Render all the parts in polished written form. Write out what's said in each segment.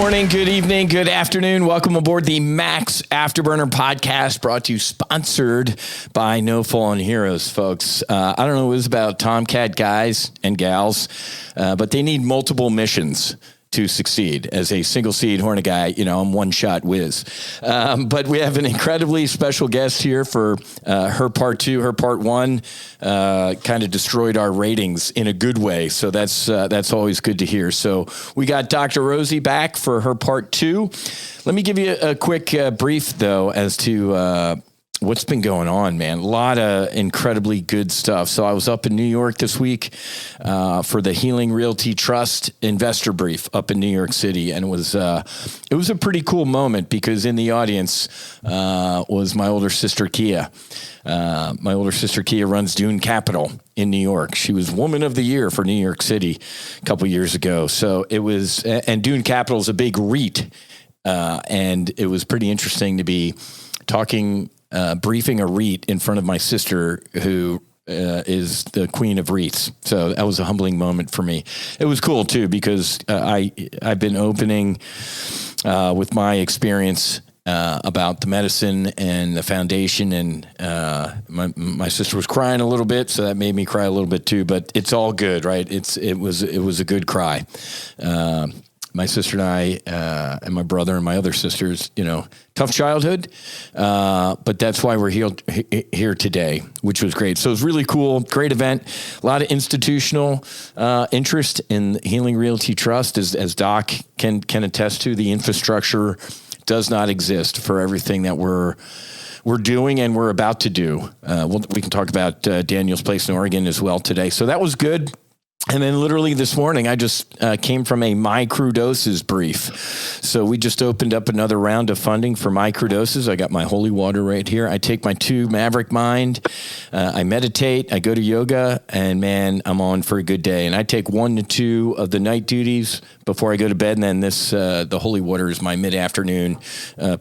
morning, good evening, good afternoon. Welcome aboard the MAX Afterburner podcast, brought to you, sponsored by No Fallen Heroes, folks. I don't know what it's about Tomcat guys and gals, but they need multiple missions to succeed. As a single seed Hornet guy, I'm one shot whiz. But we have an incredibly special guest here for her part two. Her part one kind of destroyed our ratings in a good way. So that's always good to hear. So we got Dr. Rosie back for her part two. Let me give you a quick brief, though, as to what's been going on, man. A lot of incredibly good stuff. So I was up in New York this week for the Healing Realty Trust investor brief up in New York City. And it was a pretty cool moment because in the audience was my older sister, Kia. My older sister, Kia, runs Dune Capital in New York. She was Woman of the Year for New York City a couple years ago. So it was, and Dune Capital is a big REIT. And it was pretty interesting to be talking, briefing a REIT in front of my sister, who is the queen of REITs. So that was a humbling moment for me. It was cool too, because I've been opening with my experience about the medicine and the foundation, and my sister was crying a little bit, so that made me cry a little bit too. But it's all good, right? It was a good cry. My sister and I, and my brother and my other sisters, tough childhood, but that's why we're here today, which was great. So it was really cool, great event, a lot of institutional interest in Healing Realty Trust, as Doc can attest to. The infrastructure does not exist for everything that we're doing and we're about to do. We can talk about Daniel's place in Oregon as well today. So that was good. And then literally this morning, I just came from a microdoses brief. So we just opened up another round of funding for microdoses. I got my holy water right here. I take my 2 Maverick Mind. I meditate. I go to yoga. And man, I'm on for a good day. And I take 1 to 2 of the night duties before I go to bed. And then the holy water is my mid-afternoon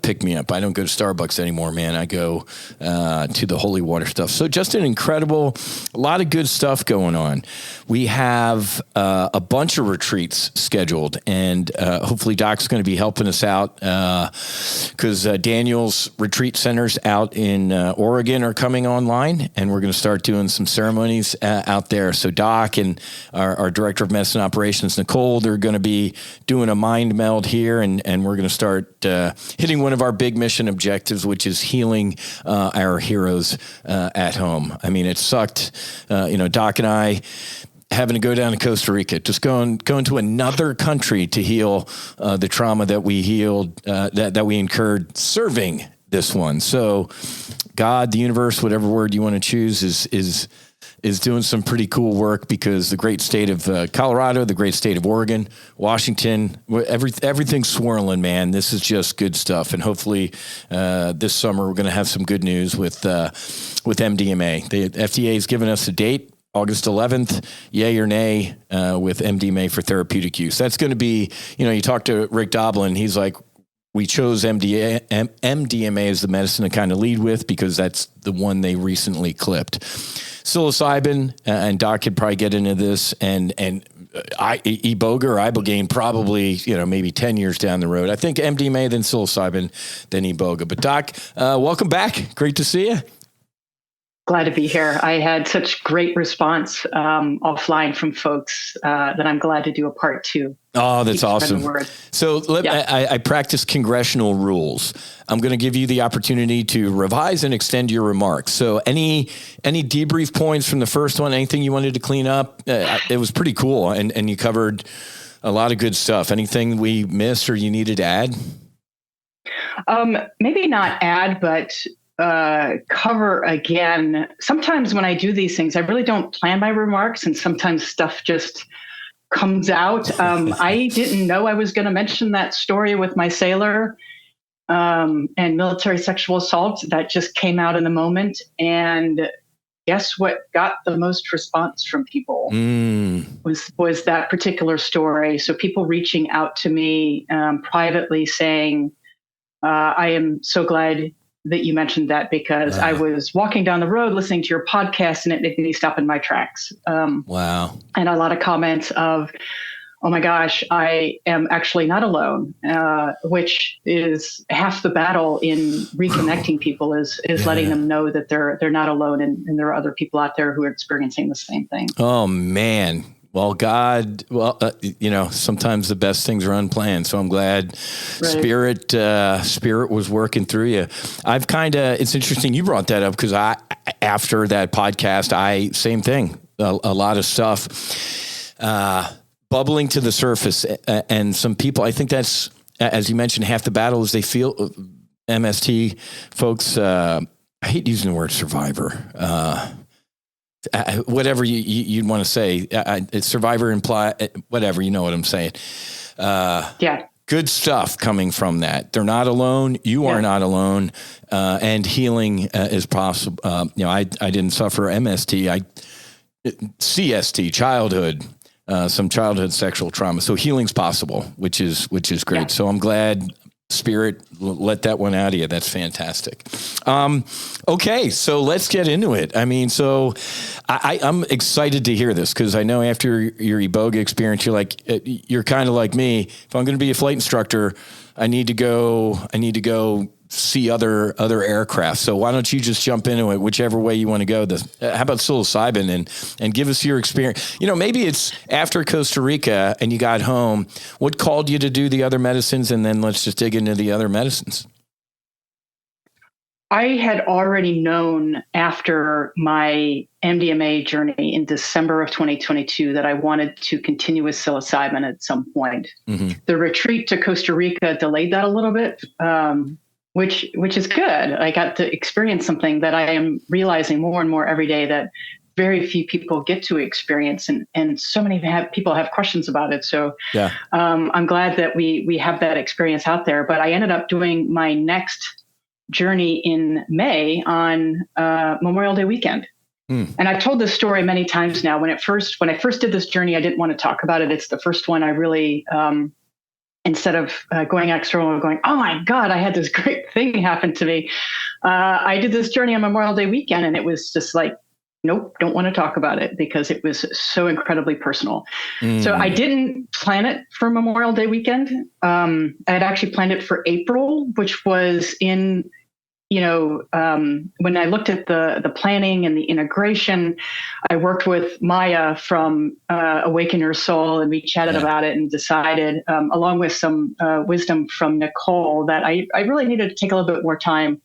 pick me up. I don't go to Starbucks anymore, man. I go to the holy water stuff. So just an incredible, a lot of good stuff going on. We have a bunch of retreats scheduled, and hopefully Doc's going to be helping us out because Daniel's retreat centers out in Oregon are coming online, and we're going to start doing some ceremonies out there. So Doc and our Director of Medicine Operations, Nicole, they're going to be doing a mind meld here, and we're going to start hitting one of our big mission objectives, which is healing our heroes at home. I mean, it sucked, Doc and I having to go down to Costa Rica, just going to another country to heal the trauma that we healed, that we incurred serving this one. So God, the universe, whatever word you want to choose, is doing some pretty cool work, because the great state of Colorado, the great state of Oregon, Washington, everything's swirling, man. This is just good stuff. And hopefully this summer we're going to have some good news with MDMA. The FDA has given us a date, August 11th, yay or nay, with MDMA for therapeutic use. That's going to be, you talk to Rick Doblin, he's like, we chose MDMA as the medicine to kind of lead with, because that's the one they recently clipped. Psilocybin, and Doc could probably get into this, and Iboga or Ibogaine probably, maybe 10 years down the road. I think MDMA, then psilocybin, then Iboga. But Doc, welcome back. Great to see you. Glad to be here. I had such great response offline from folks that I'm glad to do a part 2. Oh, that's awesome. So I practice congressional rules. I'm going to give you the opportunity to revise and extend your remarks. So any debrief points from the first one, anything you wanted to clean up? It was pretty cool, and you covered a lot of good stuff. Anything we missed or you needed to add? Maybe not add, but cover again. Sometimes when I do these things, I really don't plan my remarks, and sometimes stuff just comes out. I didn't know I was going to mention that story with my sailor and military sexual assault. That just came out in the moment. And guess what got the most response from people was that particular story. So people reaching out to me privately saying, I am so glad that you mentioned that, because I was walking down the road listening to your podcast and it made me stop in my tracks. Wow. And a lot of comments of, oh my gosh, I am actually not alone, which is half the battle in reconnecting people is letting them know that they're not alone and there are other people out there who are experiencing the same thing. Oh man. Well, God, sometimes the best things are unplanned. So I'm glad Spirit was working through you. It's interesting you brought that up because after that podcast, same thing, a lot of stuff, bubbling to the surface. And some people, I think that's, as you mentioned, half the battle is they feel MST folks, I hate using the word survivor, whatever you'd want to say, survivor imply whatever, you know what I'm saying. Good stuff coming from that. They're not alone. You are not alone. And healing is possible. I didn't suffer MST, CST, childhood, some childhood sexual trauma. So healing's possible, which is great. Yeah. So I'm glad Spirit let that one out of you. That's fantastic. Okay, so let's get into it. I mean, so I'm excited to hear this because I know after your Eboga experience, you're kind of like me. If I'm going to be a flight instructor, I need to go see other aircraft. So why don't you just jump into it, whichever way you want to go. How about psilocybin and give us your experience? Maybe it's after Costa Rica and you got home. What called you to do the other medicines? And then let's just dig into the other medicines. I had already known after my MDMA journey in December of 2022 that I wanted to continue with psilocybin at some point. Mm-hmm. The retreat to Costa Rica delayed that a little bit. Which is good. I got to experience something that I am realizing more and more every day that very few people get to experience, and so many people have questions about it. So I'm glad that we have that experience out there. But I ended up doing my next journey in May on Memorial Day weekend. And I've told this story many times now. When I first did this journey, I didn't want to talk about it. It's the first one I really instead of going external and going, oh my God, I had this great thing happen to me. I did this journey on Memorial Day weekend, and it was just like, nope, don't want to talk about it because it was so incredibly personal. So I didn't plan it for Memorial Day weekend. I had actually planned it for April, which was in, when I looked at the planning and the integration, I worked with Maya from Awaken Your Soul, and we chatted about it and decided, along with some wisdom from Nicole, that I really needed to take a little bit more time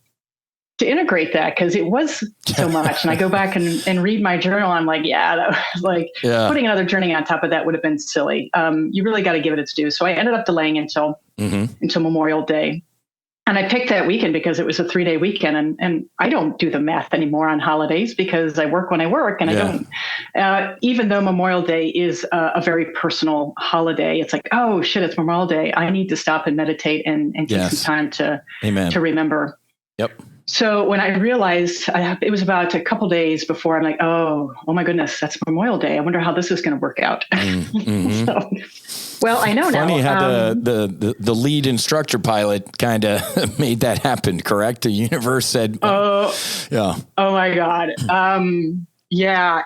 to integrate that because it was so much. And I go back and read my journal. I'm like, that was like putting another journey on top of that would have been silly. You really got to give it its due. So I ended up delaying until Memorial Day. And I picked that weekend because it was a 3-day weekend, and I don't do the math anymore on holidays because I work when I work, and I don't. Even though Memorial Day is a very personal holiday, it's like, oh shit, it's Memorial Day. I need to stop and meditate and take some time to remember. Yep. So when I realized, it was about a couple days before, I'm like, oh my goodness, that's Memorial Day. I wonder how this is going to work out. Well, I know now. Funny how the lead instructor pilot kind of made that happen, correct? The universe said, oh my God.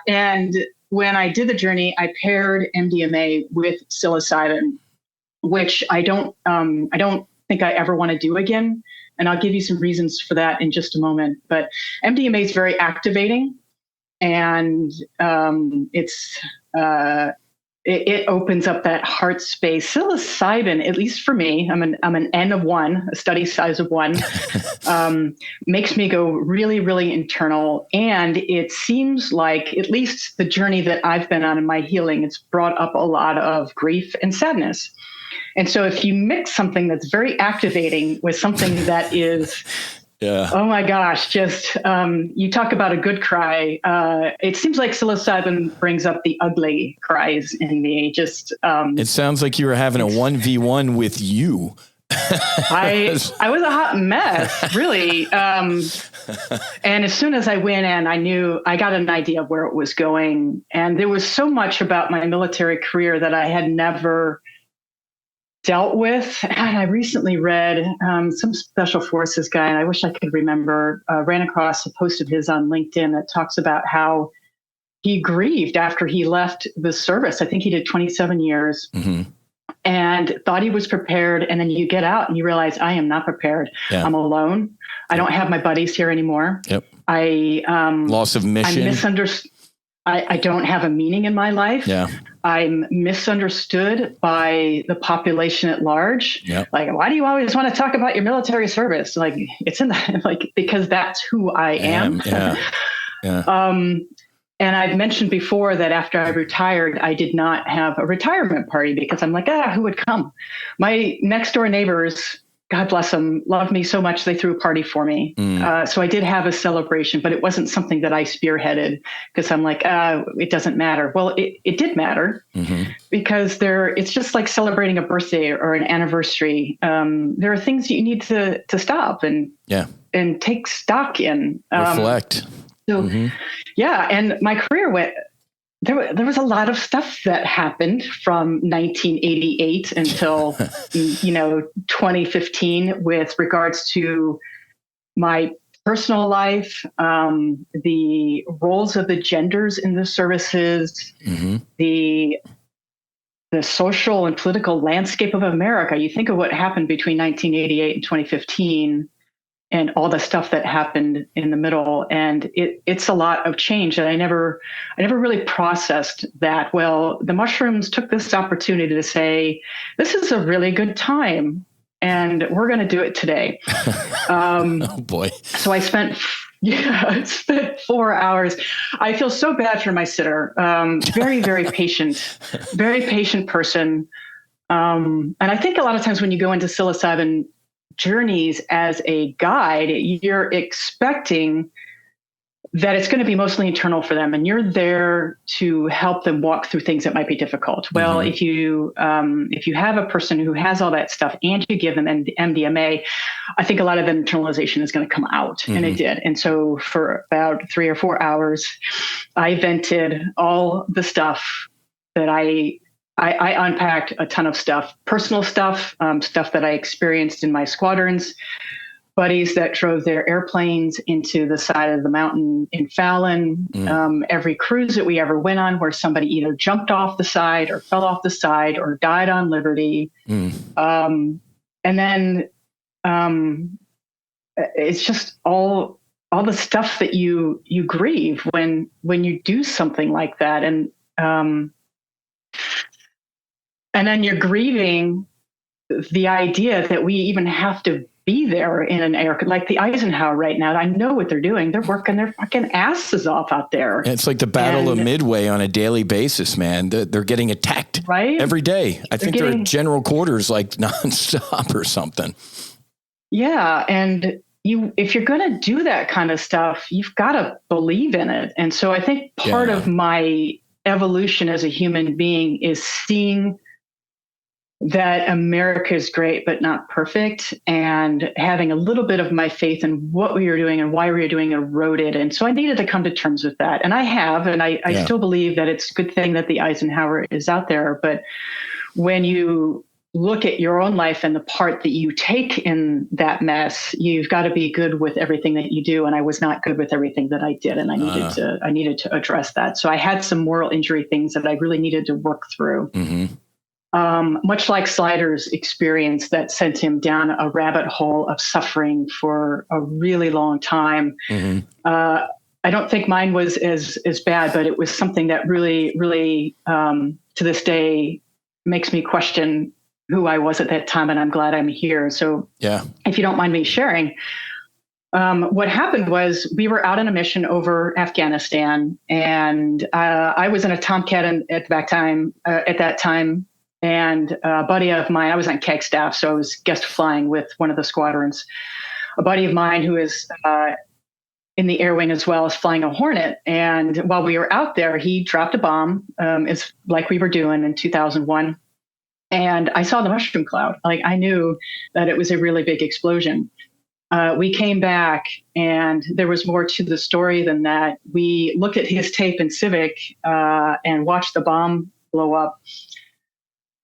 And when I did the journey, I paired MDMA with psilocybin, which I don't think I ever want to do again. And I'll give you some reasons for that in just a moment. But MDMA is very activating, and it opens up that heart space. Psilocybin, at least for me, I'm an N of 1, a study size of 1, makes me go really, really internal. And it seems like, at least the journey that I've been on in my healing, it's brought up a lot of grief and sadness. And so if you mix something that's very activating with something that is, oh my gosh, just you talk about a good cry. It seems like psilocybin brings up the ugly cries in me. Just it sounds like you were having a 1v1 with you. I was a hot mess, really. And as soon as I went in, I got an idea of where it was going. And there was so much about my military career that I had never dealt with. And I recently read some special forces guy, and I wish I could remember, ran across a post of his on LinkedIn that talks about how he grieved after he left the service. I think he did 27 years. And thought he was prepared. And then you get out and you realize, I am not prepared. Yeah. I'm alone. I don't have my buddies here anymore. Yep. Loss of mission. I'm misunderstood. I don't have a meaning in my life. Yeah. I'm misunderstood by the population at large. Yep. Like, why do you always want to talk about your military service? Like, it's in the, like, because that's who I am. Yeah. Yeah. And I've mentioned before that after I retired, I did not have a retirement party because I'm like, who would come? My next door neighbors, God bless them, loved me so much they threw a party for me. So I did have a celebration, but it wasn't something that I spearheaded because I'm like, it doesn't matter. Well, it did matter because it's just like celebrating a birthday or an anniversary. There are things you need to stop and take stock in. Reflect. So, yeah, and my career went. There was a lot of stuff that happened from 1988 until 2015 with regards to my personal life, the roles of the genders in the services, the social and political landscape of America. You think of what happened between 1988 and 2015. And all the stuff that happened in the middle. And it's a lot of change. And I never really processed that. Well, the mushrooms took this opportunity to say, this is a really good time. And we're going to do it today. Oh, boy. So I spent 4 hours. I feel so bad for my sitter. Very, very patient person. And I think a lot of times when you go into psilocybin journeys as a guide, you're expecting that it's going to be mostly internal for them, and you're there to help them walk through things that might be difficult. Well, if you have a person who has all that stuff and you give them MDMA, I think a lot of the internalization is going to come out, and it did. And so for about 3 or 4 hours, I vented all the stuff that I unpacked a ton of stuff, personal stuff, stuff that I experienced in my squadrons, buddies that drove their airplanes into the side of the mountain in Fallon, every cruise that we ever went on where somebody either jumped off the side or fell off the side or died on liberty. And then it's just all the stuff that you grieve when you do something like that. And then you're grieving the idea that we even have to be there in an air, like the Eisenhower right now. I know what they're doing. They're working their fucking asses off out there. It's like the Battle of Midway on a daily basis, man. They're getting attacked every day. I think they're at general quarters like nonstop or something. Yeah. And if you're going to do that kind of stuff, you've got to believe in it. And so I think part of my evolution as a human being is seeing that America is great, but not perfect, and having a little bit of my faith in what we were doing and why we were doing eroded. And so I needed to come to terms with that. And I have, and I still believe that it's a good thing that the Eisenhower is out there. But when you look at your own life and the part that you take in that mess, you've got to be good with everything that you do. And I was not good with everything that I did. And I needed to address that. So I had some moral injury things that I really needed to work through. Much like Slider's experience that sent him down a rabbit hole of suffering for a really long time. I don't think mine was as bad, but it was something that really, really, to this day, makes me question who I was at that time, and I'm glad I'm here. So if you don't mind me sharing, what happened was we were out on a mission over Afghanistan, and I was in a Tomcat at that time, and a buddy of mine, I was on CAG staff, so I was guest flying with one of the squadrons. A buddy of mine who is in the air wing as well is flying a Hornet. And while we were out there, he dropped a bomb, it's like we were doing in 2001. And I saw the mushroom cloud. Like, I knew that it was a really big explosion. We came back, and there was more to the story than that. We looked at his tape in Civic and watched the bomb blow up.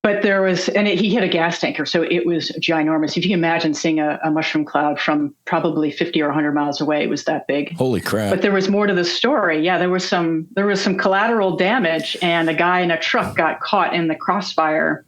But there was, and he hit a gas tanker, so it was ginormous. If you can imagine seeing a mushroom cloud from probably 50 or 100 miles away, it was that big. Holy crap. But there was more to the story. Yeah, there was some collateral damage, and a guy in a truck got caught in the crossfire.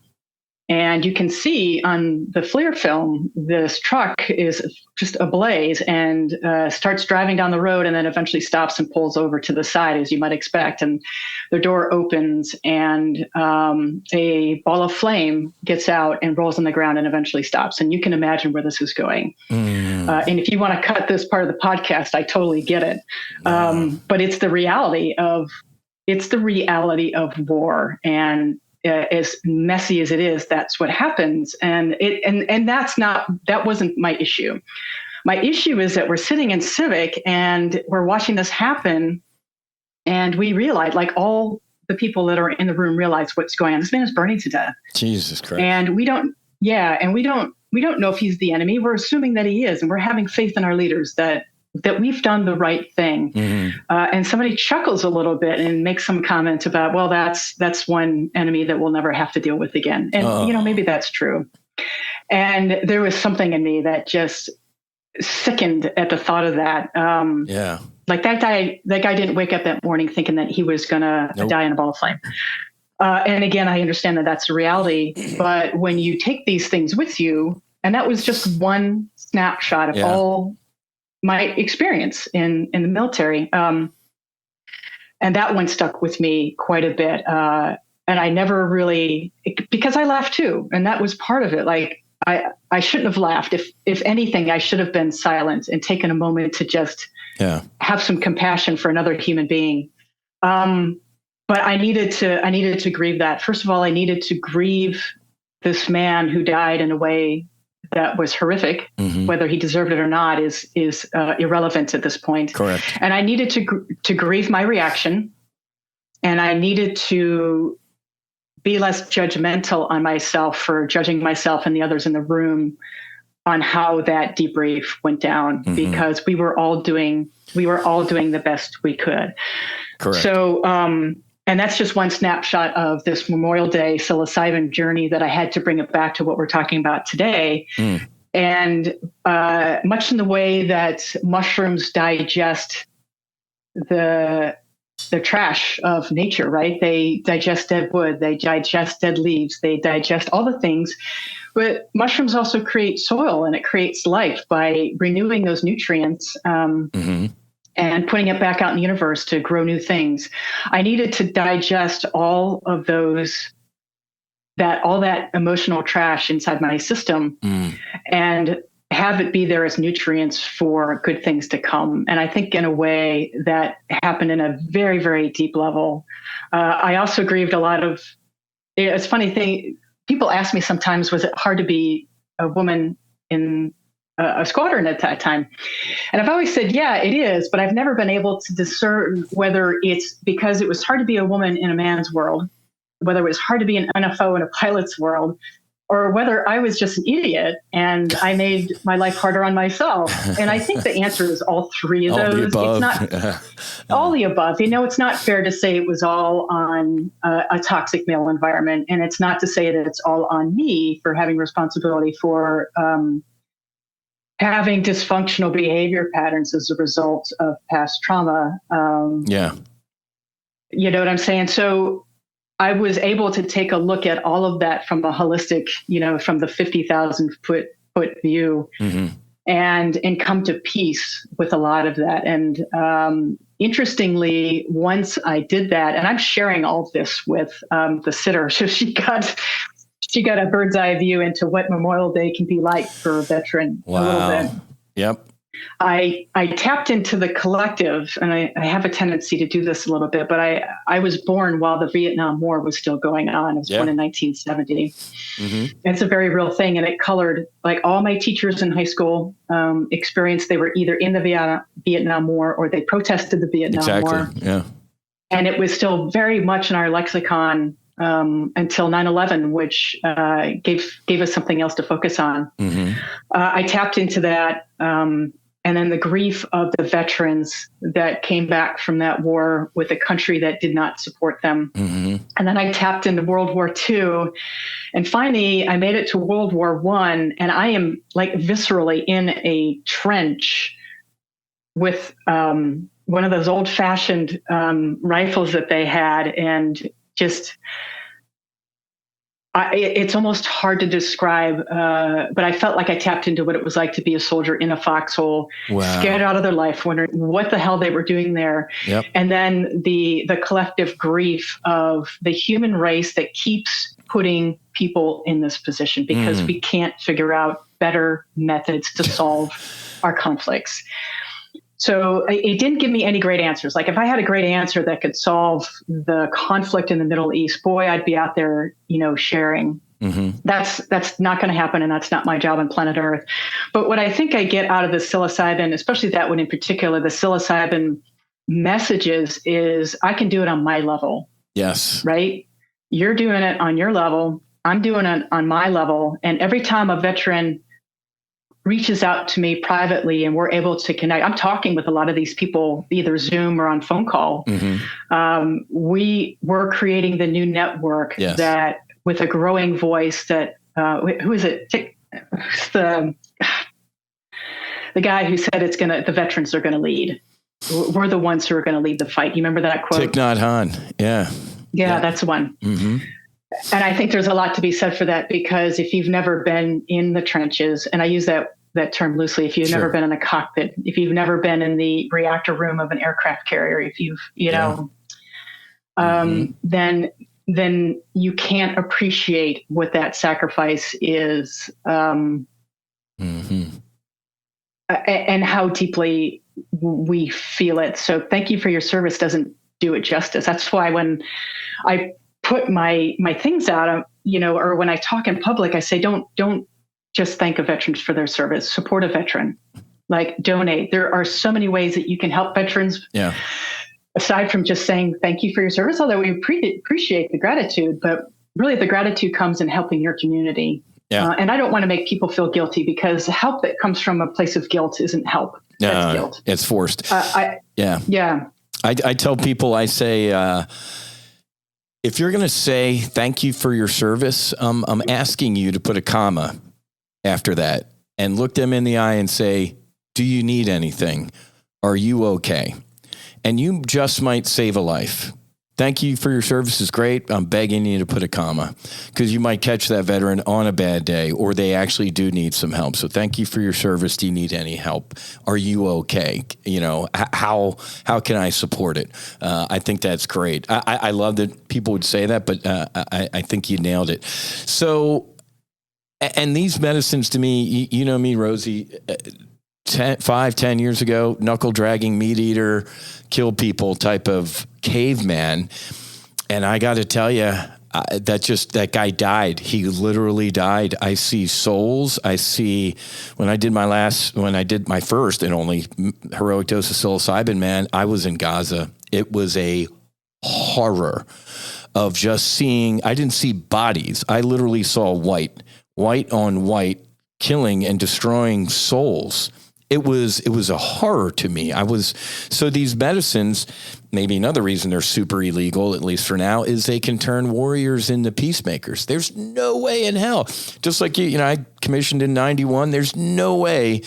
And you can see on the FLIR film, this truck is just ablaze and starts driving down the road, and then eventually stops and pulls over to the side, as you might expect. And the door opens, and a ball of flame gets out and rolls on the ground and eventually stops. And you can imagine where this is going. And if you want to cut this part of the podcast, I totally get it. But it's the reality of war. And as messy as it is, that's what happens. And that wasn't my issue. My issue is that we're sitting in Civic and we're watching this happen, and we realize, like, all the people that are in the room realize what's going on. This man is burning to death. Jesus Christ. And we don't know if he's the enemy. We're assuming that he is, and we're having faith in our leaders that we've done the right thing. And somebody chuckles a little bit and makes some comments about, well, that's one enemy that we'll never have to deal with again. And, maybe that's true. And there was something in me that just sickened at the thought of that. Like that guy didn't wake up that morning thinking that he was going to die in a ball of flame. And again, I understand that that's the reality, but when you take these things with you, and that was just one snapshot of all my experience in the military. And that one stuck with me quite a bit. And I never really, because I laughed too. And that was part of it. Like, I shouldn't have laughed. If anything, I should have been silent and taken a moment to just have some compassion for another human being. But I needed to grieve that. First of all, I needed to grieve this man who died in a way that was horrific. Whether he deserved it or not is irrelevant at this point. Correct. And I needed to grieve my reaction, and I needed to be less judgmental on myself for judging myself and the others in the room on how that debrief went down, because we were all doing the best we could. Correct. So, and that's just one snapshot of this Memorial Day psilocybin journey that I had to bring it back to what we're talking about today. And much in the way that mushrooms digest the trash of nature, right? They digest dead wood, they digest dead leaves, they digest all the things. But mushrooms also create soil, and it creates life by renewing those nutrients. And putting it back out in the universe to grow new things. I needed to digest all of all that emotional trash inside my system and have it be there as nutrients for good things to come. And I think in a way that happened in a very, very deep level. I also grieved a lot of, it's a funny thing. People ask me sometimes, was it hard to be a woman in a squadron at that time? And I've always said, yeah, it is, but I've never been able to discern whether it's because it was hard to be a woman in a man's world, whether it was hard to be an NFO in a pilot's world, or whether I was just an idiot and I made my life harder on myself. And I think the answer is all three of those. It's not all the above. It's not fair to say it was all on a toxic male environment. And it's not to say that it's all on me for having responsibility for having dysfunctional behavior patterns as a result of past trauma. You know what I'm saying? So I was able to take a look at all of that from a holistic, from the 50,000 foot view, and come to peace with a lot of that. And interestingly, once I did that, and I'm sharing all of this with the sitter, so she got a bird's eye view into what Memorial Day can be like for a veteran. Wow. A little bit. Yep. I tapped into the collective, and I have a tendency to do this a little bit, but I was born while the Vietnam War was still going on. I was born in 1970. It's a very real thing, and it colored, like, all my teachers in high school experienced. They were either in the Vietnam War or they protested the Vietnam War. Yeah. And it was still very much in our lexicon until 9/11, which gave us something else to focus on. I tapped into that and then the grief of the veterans that came back from that war with a country that did not support them. Mm-hmm. And then I tapped into World War II. And finally, I made it to World War I, and I am like viscerally in a trench with one of those old-fashioned rifles that they had, and just... it's almost hard to describe, but I felt like I tapped into what it was like to be a soldier in a foxhole, scared out of their life, wondering what the hell they were doing there. Yep. And then the collective grief of the human race that keeps putting people in this position because we can't figure out better methods to solve our conflicts. So it didn't give me any great answers. Like if I had a great answer that could solve the conflict in the Middle East, boy, I'd be out there, sharing. Mm-hmm. That's not going to happen, and that's not my job on planet Earth. But what I think I get out of the psilocybin, especially that one in particular, the psilocybin messages, is I can do it on my level. Yes. Right? You're doing it on your level. I'm doing it on my level. And every time a veteran reaches out to me privately and we're able to connect, I'm talking with a lot of these people, either Zoom or on phone call. Mm-hmm. We're creating the new network that with a growing voice that, who is it? The guy who said the veterans are going to lead. We're the ones who are going to lead the fight. You remember that quote? Thich Nhat Hanh. Yeah. Yeah, that's one. Mm-hmm. And I think there's a lot to be said for that, because if you've never been in the trenches, and I use that term loosely, if you've never been in a cockpit, if you've never been in the reactor room of an aircraft carrier, if you've, then you can't appreciate what that sacrifice is, and how deeply we feel it. So thank you for your service doesn't do it justice. That's why when I put my things out, or when I talk in public, I say, don't just thank a veteran for their service, support a veteran, like donate. There are so many ways that you can help veterans. Yeah. Aside from just saying thank you for your service, although we appreciate the gratitude, but really the gratitude comes in helping your community. Yeah. And I don't want to make people feel guilty, because help that comes from a place of guilt isn't help. That's guilt. It's forced. Yeah. I tell people, I say, if you're going to say thank you for your service, I'm asking you to put a comma after that and look them in the eye and say, do you need anything? Are you okay? And you just might save a life. Thank you for your service is great. I'm begging you to put a comma, because you might catch that veteran on a bad day, or they actually do need some help. So thank you for your service. Do you need any help? Are you okay? How can I support it? I think that's great. I love that people would say that, but I think you nailed it. So, and these medicines to me, you know me, Rosie, 10 years ago, knuckle dragging, meat eater, kill people type of caveman. And I got to tell you, that guy died. He literally died. I see souls. I see when I did my first and only heroic dose of psilocybin, man, I was in Gaza. It was a horror of just seeing, I didn't see bodies. I literally saw white on white, killing and destroying souls. It was a horror to me. So these medicines, maybe another reason they're super illegal, at least for now, is they can turn warriors into peacemakers. There's no way in hell. Just like I commissioned in 91. There's no way,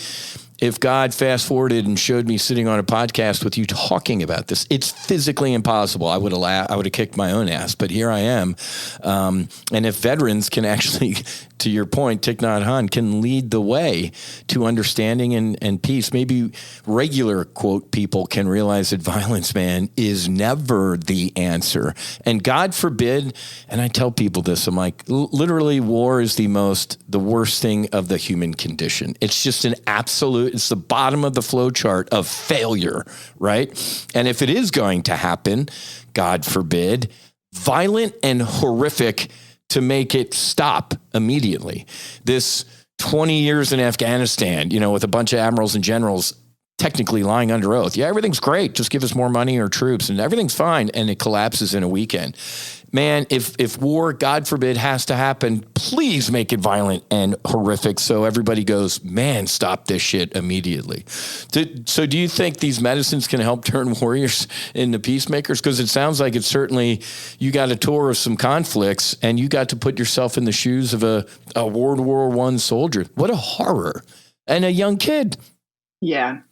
if God fast forwarded and showed me sitting on a podcast with you talking about this, it's physically impossible. I would have kicked my own ass, but here I am. And if veterans can actually, to your point, Thich Nhat Hanh, can lead the way to understanding and peace, maybe regular, quote, people can realize that violence, man, is never the answer. And God forbid, and I tell people this, I'm like, literally war is the worst thing of the human condition. It's just it's the bottom of the flow chart of failure, right? And if it is going to happen, God forbid, violent and horrific to make it stop immediately. This 20 years in Afghanistan, with a bunch of admirals and generals technically lying under oath. Yeah, everything's great. Just give us more money or troops and everything's fine. And it collapses in a weekend. man, if war, God forbid, has to happen, please make it violent and horrific so everybody goes, man, stop this shit immediately. So do you think these medicines can help turn warriors into peacemakers? Because it sounds like it's certainly, you got a tour of some conflicts and you got to put yourself in the shoes of a World War I soldier. What a horror. And a young kid. Yeah.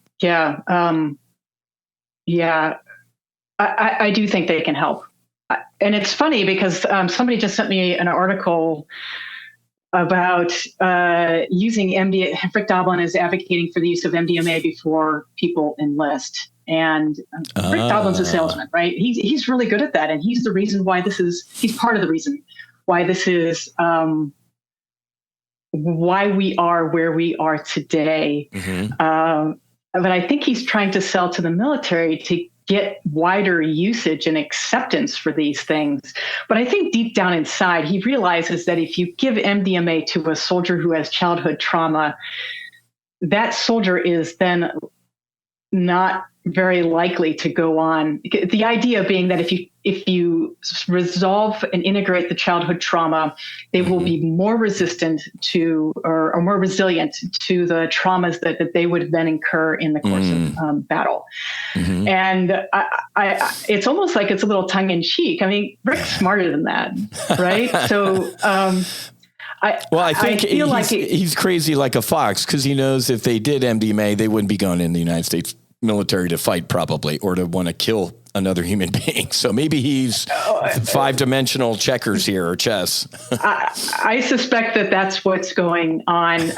I do think they can help. And it's funny because somebody just sent me an article about using MDMA. Rick Doblin is advocating for the use of MDMA before people enlist. And Rick Doblin's a salesman, right? He's really good at that. And he's the reason why he's part of the reason why this is why we are where we are today. Mm-hmm. But I think he's trying to sell to the military to get wider usage and acceptance for these things. But I think deep down inside, he realizes that if you give MDMA to a soldier who has childhood trauma, that soldier is then not very likely to go on. The idea being that if you resolve and integrate the childhood trauma, they will be more resistant to or more resilient to the traumas that they would then incur in the course of battle. Mm-hmm. And I it's almost like it's a little tongue in cheek. I mean, Rick's smarter than that, right? So I think he's crazy like a fox because he knows if they did MDMA, they wouldn't be going in the United States military to fight probably, or to want to kill another human being. So maybe he's 5-dimensional checkers here, or chess. I suspect that that's what's going on.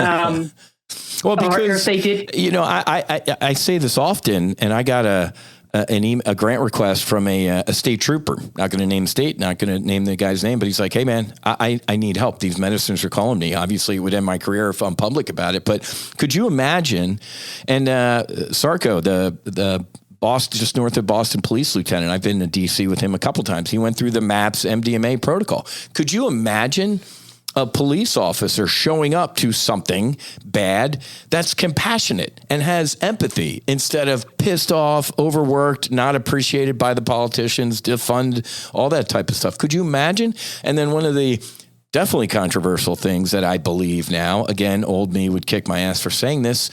Well, because they did, I say this often, and I got a grant request from a state trooper. Not going to name the state, not going to name the guy's name, but he's like, hey man, I need help. These medicines are calling me. Obviously it would end my career if I'm public about it, but could you imagine? And Sarko, the Boston, just north of Boston police lieutenant, I've been to DC with him a couple times. He went through the MAPS MDMA protocol. Could you imagine a police officer showing up to something bad that's compassionate and has empathy instead of pissed off, overworked, not appreciated by the politicians, defund, all that type of stuff? Could you imagine? And then one of the definitely controversial things that I believe now, again, old me would kick my ass for saying this,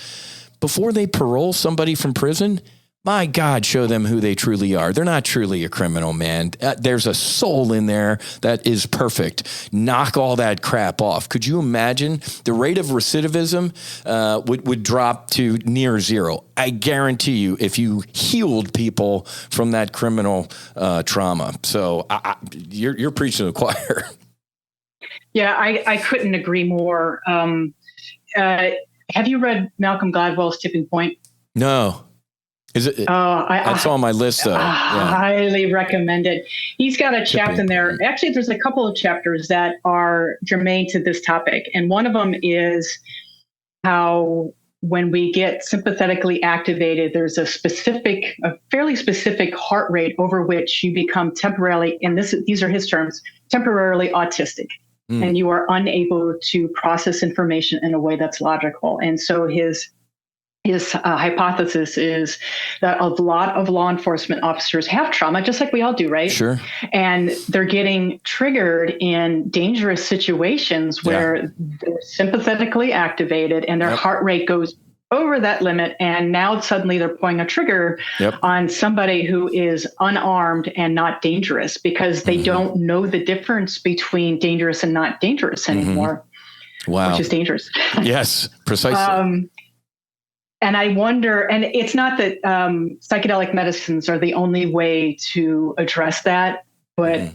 before they parole somebody from prison, my God, show them who they truly are. They're not truly a criminal, man. There's a soul in there that is perfect. Knock all that crap off. Could you imagine the rate of recidivism would drop to near zero? I guarantee you, if you healed people from that criminal trauma. So you're preaching to the choir. Yeah, I couldn't agree more. Have you read Malcolm Gladwell's Tipping Point? No. Is it? That's on my list, though. Highly recommend it. He's got a chapter in there. Actually, there's a couple of chapters that are germane to this topic. And one of them is how when we get sympathetically activated, there's a fairly specific heart rate over which you become temporarily, and these are his terms, temporarily autistic. And you are unable to process information in a way that's logical. And so his hypothesis is that a lot of law enforcement officers have trauma, just like we all do, right? Sure. And they're getting triggered in dangerous situations where they're sympathetically activated and their heart rate goes over that limit. And now suddenly they're pulling a trigger on somebody who is unarmed and not dangerous because they don't know the difference between dangerous and not dangerous anymore. Wow. Which is dangerous. Yes, precisely. And I wonder, and it's not that psychedelic medicines are the only way to address that, but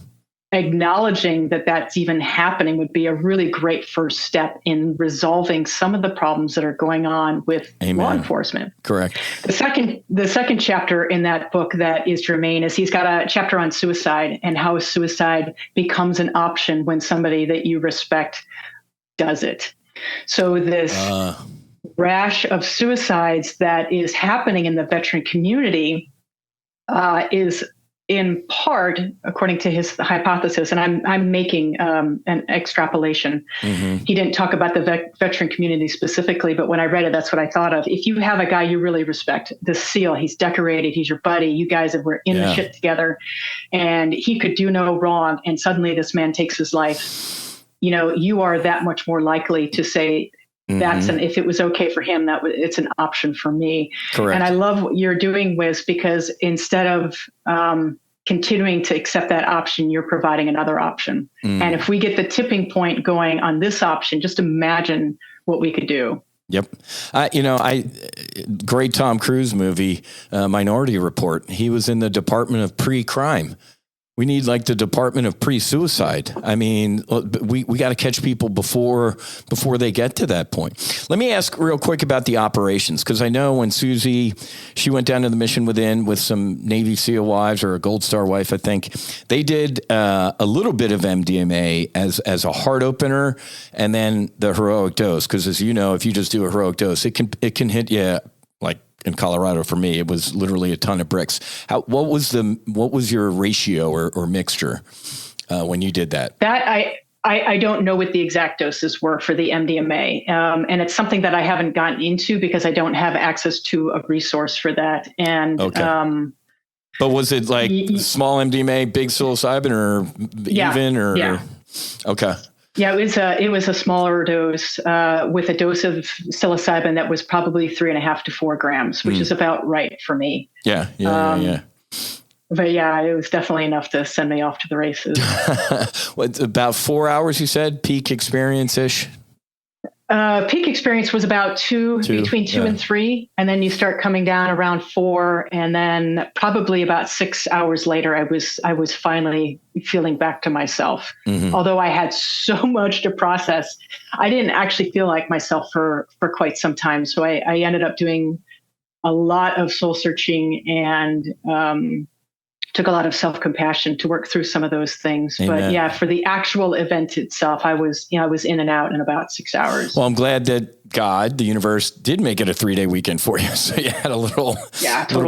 acknowledging that that's even happening would be a really great first step in resolving some of the problems that are going on with law enforcement. Correct. The second chapter in that book that is germane is he's got a chapter on suicide and how suicide becomes an option when somebody that you respect does it. So this rash of suicides that is happening in the veteran community is in part, according to his hypothesis, and I'm making an extrapolation. Mm-hmm. He didn't talk about the veteran community specifically, but when I read it, that's what I thought of. If you have a guy you really respect, the SEAL, he's decorated, he's your buddy, you guys were in the shit together, and he could do no wrong, and suddenly this man takes his life, you are that much more likely to say, if it was okay for him, it's an option for me. Correct. And I love what you're doing, Whiz, because instead of continuing to accept that option, you're providing another option. And if we get the tipping point going on this option, just imagine what we could do. Yep. Great Tom Cruise movie, Minority Report. He was in the Department of Pre-Crime. We need like the Department of Pre-Suicide. I mean, we got to catch people before they get to that point. Let me ask real quick about the operations, because I know when Susie, she went down to the mission with some Navy SEAL wives, or a Gold Star wife, I think. They did a little bit of MDMA as a heart opener, and then the heroic dose. Because as you know, if you just do a heroic dose, it can hit you like. In Colorado, for me, it was literally a ton of bricks. What was your ratio or mixture when you did that? That I don't know what the exact doses were for the MDMA, and it's something that I haven't gotten into because I don't have access to a resource for that. And okay. But was it like small MDMA, big psilocybin, or even? Or okay. Yeah, it was a smaller dose with a dose of psilocybin that was probably 3.5 to 4 grams, which is about right for me. Yeah. But yeah, it was definitely enough to send me off to the races. What, about 4 hours, you said, peak experience-ish? Peak experience was about between 2 and 3. And then you start coming down around 4. And then probably about 6 hours later, I was finally feeling back to myself. Mm-hmm. Although I had so much to process, I didn't actually feel like myself for quite some time. So I ended up doing a lot of soul searching and, took a lot of self-compassion to work through some of those things. Amen. But yeah, for the actual event itself, I was in and out in about 6 hours. Well, I'm glad that God, the universe, dดmake it a 3-day weekend for you. So you had a little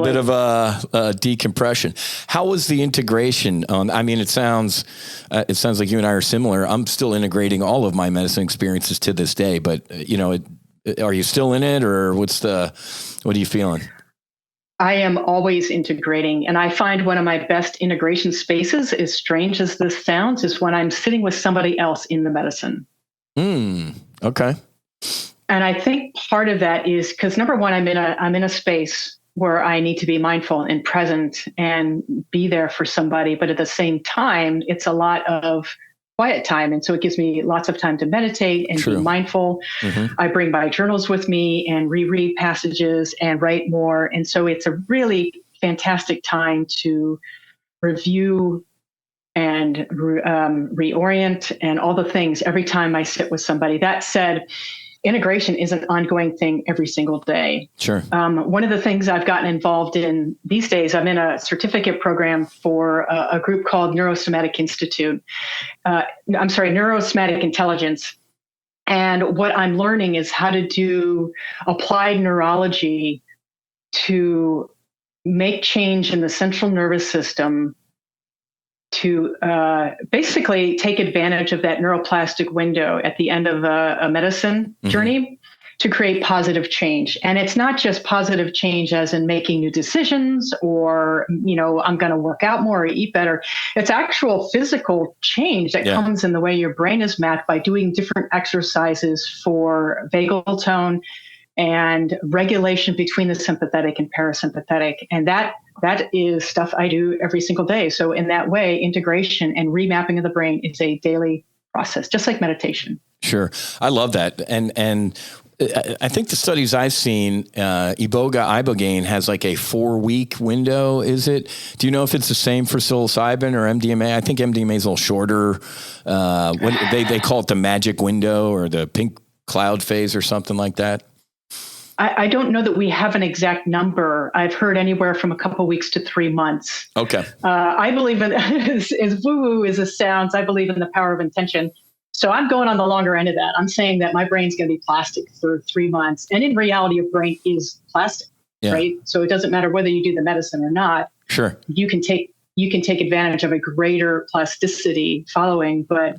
bit of a decompression. How was the integration? I mean, it sounds like you and I are similar. I'm still integrating all of my medicine experiences to this day, but are you still in it, or what are you feeling? I am always integrating, and I find one of my best integration spaces, as strange as this sounds, is when I'm sitting with somebody else in the medicine. Okay. And I think part of that is because, number one, I'm in a space where I need to be mindful and present and be there for somebody, but at the same time, it's a lot of quiet time. And so it gives me lots of time to meditate and be mindful. Mm-hmm. I bring my journals with me and reread passages and write more. And so it's a really fantastic time to review and reorient and all the things every time I sit with somebody. That said, integration is an ongoing thing every single day. Sure. One of the things I've gotten involved in these days, I'm in a certificate program for a group called Neurosomatic Intelligence. And what I'm learning is how to do applied neurology to make change in the central nervous system to basically take advantage of that neuroplastic window at the end of a medicine journey to create positive change. And it's not just positive change as in making new decisions or, I'm going to work out more or eat better. It's actual physical change that comes in the way your brain is mapped by doing different exercises for vagal tone and regulation between the sympathetic and parasympathetic. And that is stuff I do every single day. So in that way, integration and remapping of the brain is a daily process, just like meditation. Sure. I love that. And I think the studies I've seen, ibogaine has like a 4-week window, is it? Do you know if it's the same for psilocybin or MDMA? I think MDMA is a little shorter. They call it the magic window or the pink cloud phase or something like that. I don't know that we have an exact number. I've heard anywhere from a couple of weeks to 3 months. Okay. I believe in, as woo-woo as it sounds, I believe in the power of intention. So I'm going on the longer end of that. I'm saying that my brain's going to be plastic for 3 months. And in reality, your brain is plastic, right? So it doesn't matter whether you do the medicine or not. Sure. You can take you can take advantage of a greater plasticity following. But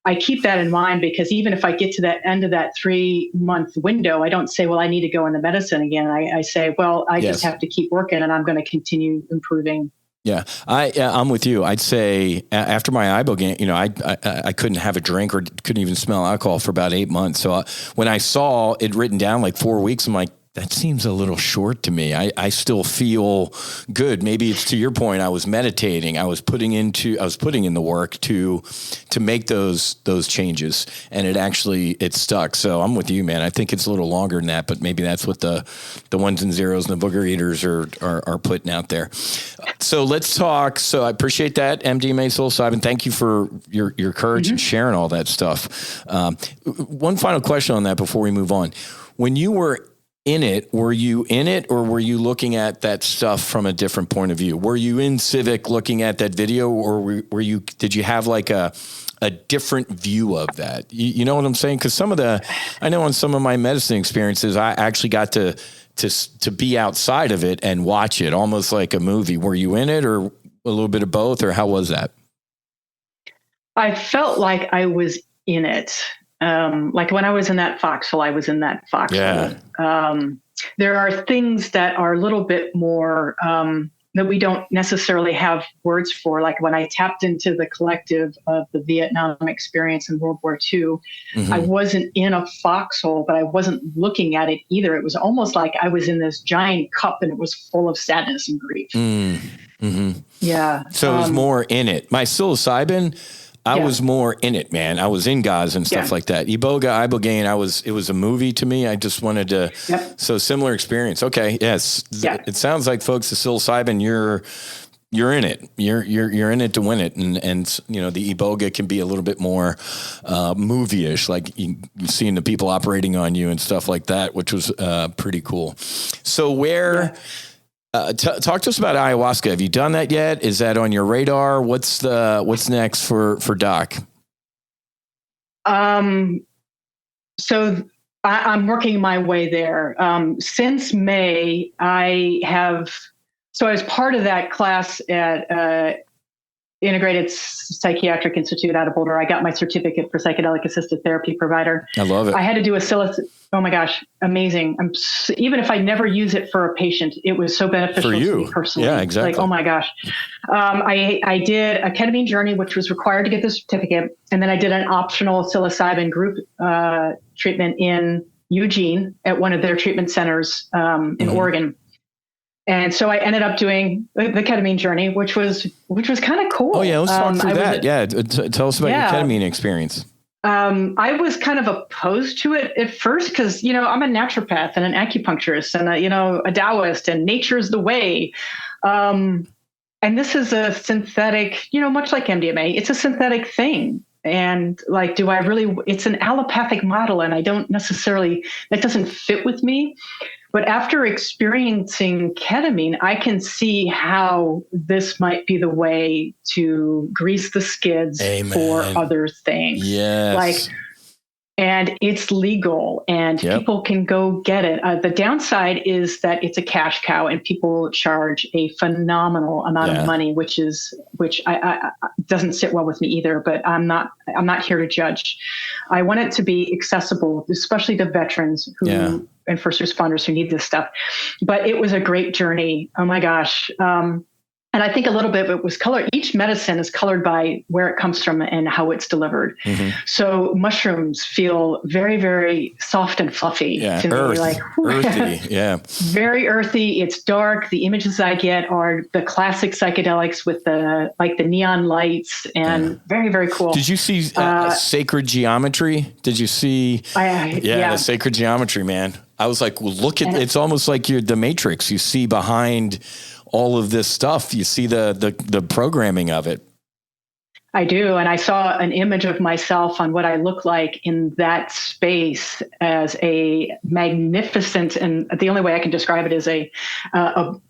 I keep that in mind, because even if I get to that end of that 3-month window, I don't say, well, I need to go into medicine again. I say, well, I just have to keep working, and I'm going to continue improving. Yeah, I'm with you. I'd say after my ibogaine, I couldn't have a drink or couldn't even smell alcohol for about 8 months. So when I saw it written down like 4 weeks, I'm like, that seems a little short to me. I still feel good. Maybe it's to your point. I was meditating. I was putting in the work to make those changes, and it stuck. So I'm with you, man. I think it's a little longer than that, but maybe that's what the ones and zeros and the booger eaters are putting out there. So let's talk. So I appreciate that, MDMA, psilocybin. Thank you for your courage and sharing all that stuff. One final question on that before we move on. When you were in it, were you in it, or were you looking at that stuff from a different point of view? Were you in Civic looking at that video, or did you have like a different view of that? You know what I'm saying? Because I know in some of my medicine experiences, I actually got to be outside of it and watch it almost like a movie. Were you in it, or a little bit of both, or how was that? I felt like I was in it. Like when I was in that foxhole, I was in that foxhole. Yeah. There are things that are a little bit more that we don't necessarily have words for. Like when I tapped into the collective of the Vietnam experience in World War II, I wasn't in a foxhole, but I wasn't looking at it either. It was almost like I was in this giant cup, and it was full of sadness and grief. Yeah. So it was more in it. My psilocybin, I was more in it, man. I was in Gaza and stuff like that. Ibogaine, it was a movie to me. I just wanted to, so similar experience. Okay. Yes. It sounds like, folks, the psilocybin, you're in it. You're in it to win it. And the Iboga can be a little bit more, movie-ish, like you've seen the people operating on you and stuff like that, which was, pretty cool. So talk to us about ayahuasca. Have you done that yet? Is that on your radar? What's next for Doc? So I'm working my way there. Since May, I was part of that class at Integrated Psychiatric Institute out of Boulder. I got my certificate for psychedelic assisted therapy provider. I love it. I had to do oh my gosh, amazing. Even if I never use it for a patient, it was so beneficial for you. To me personally. Yeah, exactly. Like, oh my gosh. I did a ketamine journey, which was required to get the certificate. And then I did an optional psilocybin group treatment in Eugene at one of their treatment centers in Oregon. And so I ended up doing the ketamine journey, which was kind of cool. Oh yeah, let's talk through that. Tell us about your ketamine experience. I was kind of opposed to it at first because, I'm a naturopath and an acupuncturist and a Taoist, and nature's the way. And this is a synthetic, much like MDMA, it's a synthetic thing. And like, it's an allopathic model, and I don't necessarily, that doesn't fit with me. But after experiencing ketamine, I can see how this might be the way to grease the skids for other things. Yes. And it's legal, and people can go get it. The downside is that it's a cash cow, and people charge a phenomenal amount of money, which I doesn't sit well with me either. But I'm not here to judge. I want it to be accessible, especially to veterans and first responders who need this stuff. But it was a great journey. Oh my gosh. And I think a little bit of it was colored. Each medicine is colored by where it comes from and how it's delivered. So mushrooms feel very, very soft and fluffy to me. Like earthy, very earthy. It's dark. The images I get are the classic psychedelics with the neon lights and very, very cool. Did you see sacred geometry? Did you see? The sacred geometry, man. I was like, well, look at it's almost like you're the Matrix. You see behind all of this stuff, you see the programming of it. I do. And I saw an image of myself on what I look like in that space as a magnificent, and the only way I can describe it is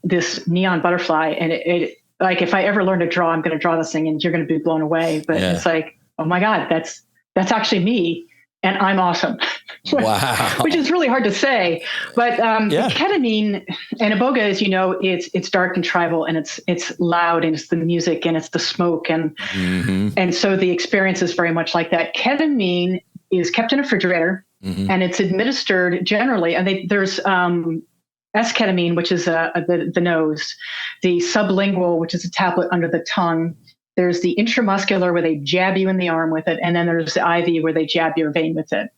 this neon butterfly. And it like, if I ever learn to draw, I'm going to draw this thing and you're going to be blown away. But it's like, oh my God, that's actually me. and I'm awesome. Wow. Which is really hard to say. But ketamine and iboga, as you know, it's dark and tribal, and it's loud, and it's the music, and it's the smoke, and and so the experience is very much like that. Ketamine is kept in a refrigerator, and it's administered generally, and there's S-ketamine, which is the nose, the sublingual, which is a tablet under the tongue. There's the intramuscular, where they jab you in the arm with it, and then there's the IV, where they jab your vein with it.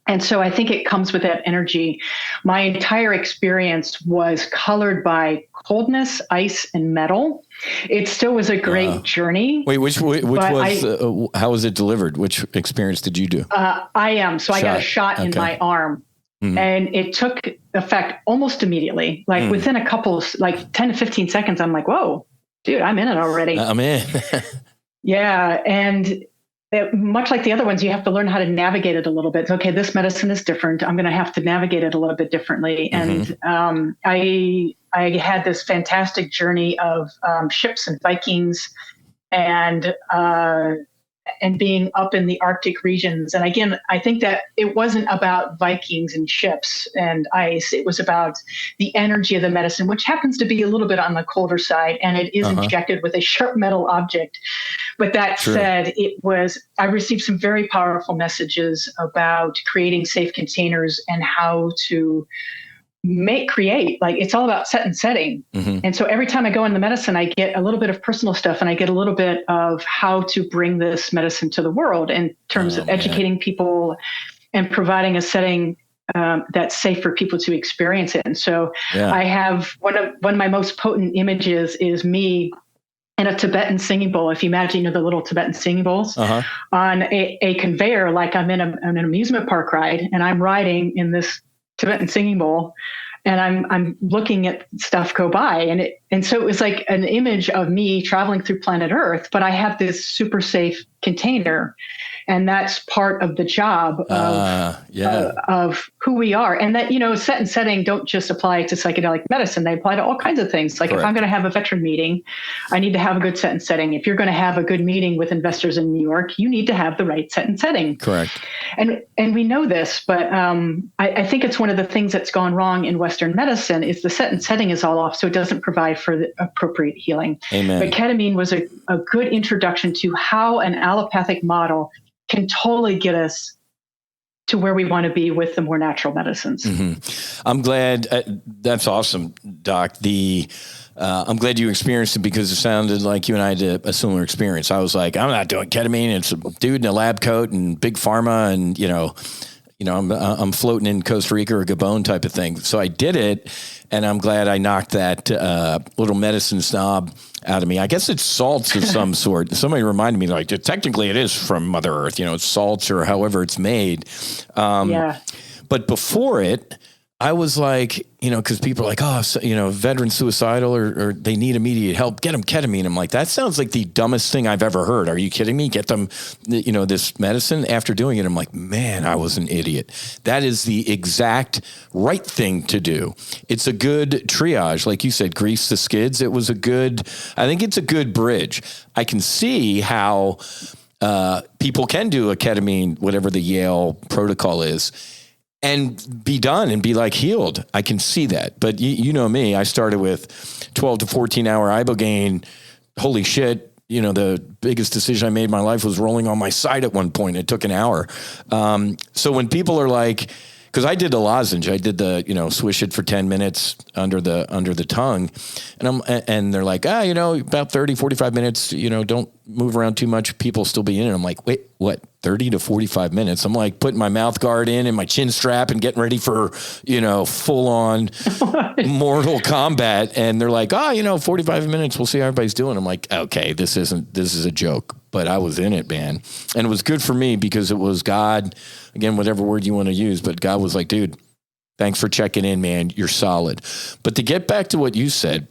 And so I think it comes with that energy. My entire experience was colored by coldness, ice, and metal. It still was a great journey. Wait, which was, how was it delivered? Which experience did you do? I got a shot in my arm. And it took effect almost immediately. Like within a couple, like 10 to 15 seconds, I'm like, whoa, dude, I'm in it already. I'm in. Yeah. And much like the other ones, you have to learn how to navigate it a little bit. Okay, this medicine is different. I'm going to have to navigate it a little bit differently. And I had this fantastic journey of ships and Vikings and being up in the Arctic regions. And again, I think that it wasn't about Vikings and ships and ice. It was about the energy of the medicine, which happens to be a little bit on the colder side, and it is injected with a sharp metal object. But that said, I received some very powerful messages about creating safe containers and how to create, like, it's all about set and setting. And so every time I go in the medicine, I get a little bit of personal stuff, and I get a little bit of how to bring this medicine to the world in terms of educating people and providing a setting that's safe for people to experience it. And so I have one of my most potent images is me in a Tibetan singing bowl. If you imagine, the little Tibetan singing bowls on a conveyor, like I'm in an amusement park ride, and I'm riding in this Tibetan singing bowl, and I'm looking at stuff go by, and so it was like an image of me traveling through planet Earth, but I have this super safe container, and that's part of the job of who we are. And that, set and setting don't just apply to psychedelic medicine. They apply to all kinds of things. Like, if I'm going to have a veteran meeting, I need to have a good set and setting. If you're going to have a good meeting with investors in New York, you need to have the right set and setting. Correct. And we know this, but I think it's one of the things that's gone wrong in Western medicine is the set and setting is all off, so it doesn't provide for the appropriate healing. Amen. But ketamine was a good introduction to how an allopathic model can totally get us to where we want to be with the more natural medicines. I'm glad. That's awesome, Doc. I'm glad you experienced it, because it sounded like you and I had a similar experience. I was like, I'm not doing ketamine. It's a dude in a lab coat and big pharma, and I'm floating in Costa Rica or Gabon type of thing. So I did it, and I'm glad I knocked that little medicine snob out of me. I guess it's salts of some sort. Somebody reminded me, like, technically it is from Mother Earth, it's salts or however it's made. But before it, I was like, because people are like, veteran suicidal or they need immediate help, get them ketamine. I'm like, that sounds like the dumbest thing I've ever heard. Are you kidding me? Get them, this medicine. After doing it, I'm like, man, I was an idiot. That is the exact right thing to do. It's a good triage. Like you said, grease the skids. I think it's a good bridge. I can see how people can do a ketamine, whatever the Yale protocol is, and be done and be like healed. I can see that. But you know me, I started with 12 to 14 hour ibogaine. Holy shit. The biggest decision I made in my life was rolling on my side at one point. It took an hour. So when people are like, because I did the lozenge, I did the, swish it for 10 minutes under the tongue. And they're like, about 30, 45 minutes, don't move around too much. People still be in it. I'm like, wait, what? 30 to 45 minutes. I'm like putting my mouth guard in and my chin strap and getting ready for, full on Mortal Kombat. And they're like, 45 minutes. We'll see how everybody's doing. I'm like, okay, this is a joke, but I was in it, man. And it was good for me because it was God, again, whatever word you want to use, but God was like, dude, thanks for checking in, man. You're solid. But to get back to what you said,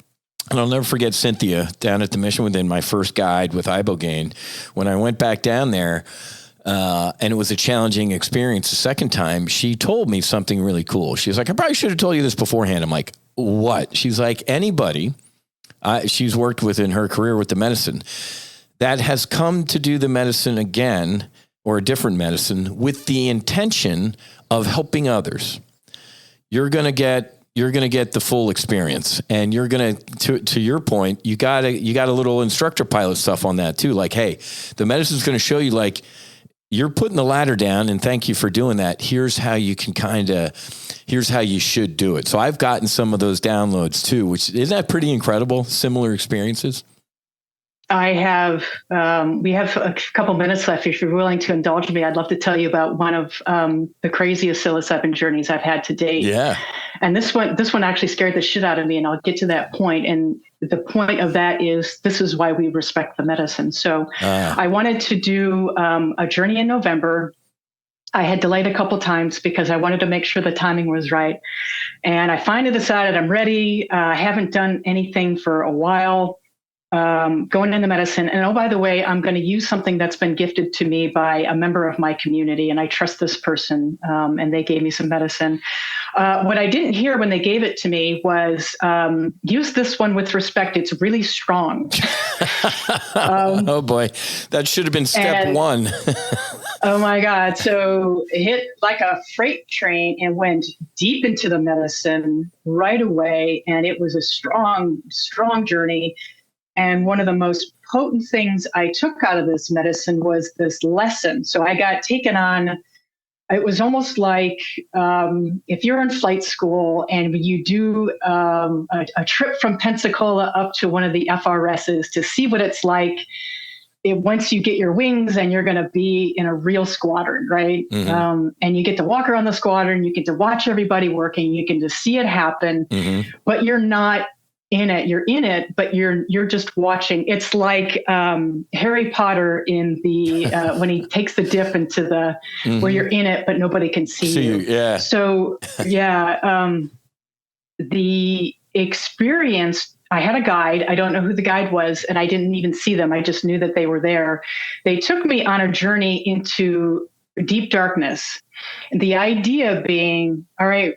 and I'll never forget Cynthia down at the Mission Within, my first guide with ibogaine. When I went back down there, and it was a challenging experience the second time, she told me something really cool. She was like, I probably should have told you this beforehand. I'm like, what? She's like, anybody she's worked with in her career with the medicine that has come to do the medicine again or a different medicine with the intention of helping others, you're going to get the full experience. And you're going to your point, you got a little instructor pilot stuff on that too. Like, hey, the medicine's going to show you, like, you're putting the ladder down, and thank you for doing that. Here's how you can here's how you should do it. So I've gotten some of those downloads too, which isn't that pretty incredible? Similar experiences. I have, we have a couple minutes left. If you're willing to indulge me, I'd love to tell you about one of the craziest psilocybin journeys I've had to date. Yeah. And this one actually scared the shit out of me, and I'll get to that point. And the point of that is, this is why we respect the medicine. So I wanted to do a journey in November. I had delayed a couple times because I wanted to make sure the timing was right. And I finally decided I'm ready. I haven't done anything for a while. Going into medicine. And oh, by the way, I'm going to use something that's been gifted to me by a member of my community. And I trust this person. And they gave me some medicine. What I didn't hear when they gave it to me was, use this one with respect. It's really strong. Oh boy, that should have been step one. Oh my God. So it hit like a freight train and went deep into the medicine right away. And it was a strong, strong journey. And one of the most potent things I took out of this medicine was this lesson. So I got taken on, it was almost like if you're in flight school and you do a trip from Pensacola up to one of the FRSs to see what it's like once you get your wings and you're going to be in a real squadron, right? Mm-hmm. And you get to walk around the squadron, you get to watch everybody working, you can just see it happen, but you're not in it. You're in it, but you're just watching. It's like Harry Potter in the when he takes the dip into the where you're in it, but nobody can see you. Yeah. So the experience. I had a guide. I don't know who the guide was, and I didn't even see them. I just knew that they were there. They took me on a journey into deep darkness. The idea being, all right,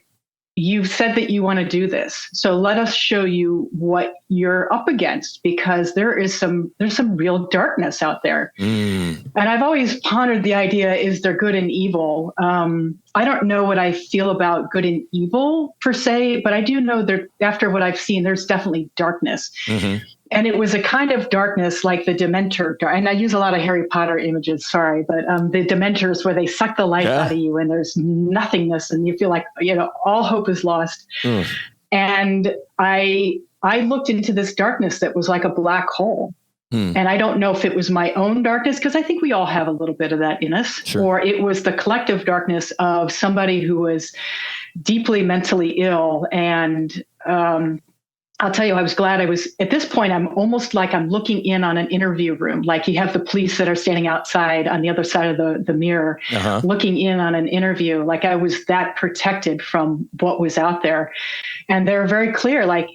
you've said that you want to do this. So let us show you what you're up against, because there's some real darkness out there. And I've always pondered the idea, is there good and evil? I don't know what I feel about good and evil per se, but I do know that after what I've seen, there's definitely darkness. And it was a kind of darkness like the Dementor. And I use a lot of Harry Potter images, sorry, but the Dementors, where they suck the life out of you and there's nothingness and you feel like, all hope is lost. And I looked into this darkness that was like a black hole. And I don't know if it was my own darkness, because I think we all have a little bit of that in us, or it was the collective darkness of somebody who was deeply mentally ill. And I'll tell you, I was glad at this point, I'm almost like I'm looking in on an interview room. Like you have the police that are standing outside on the other side of the mirror, looking in on an interview. Like I was that protected from what was out there. And they're very clear, like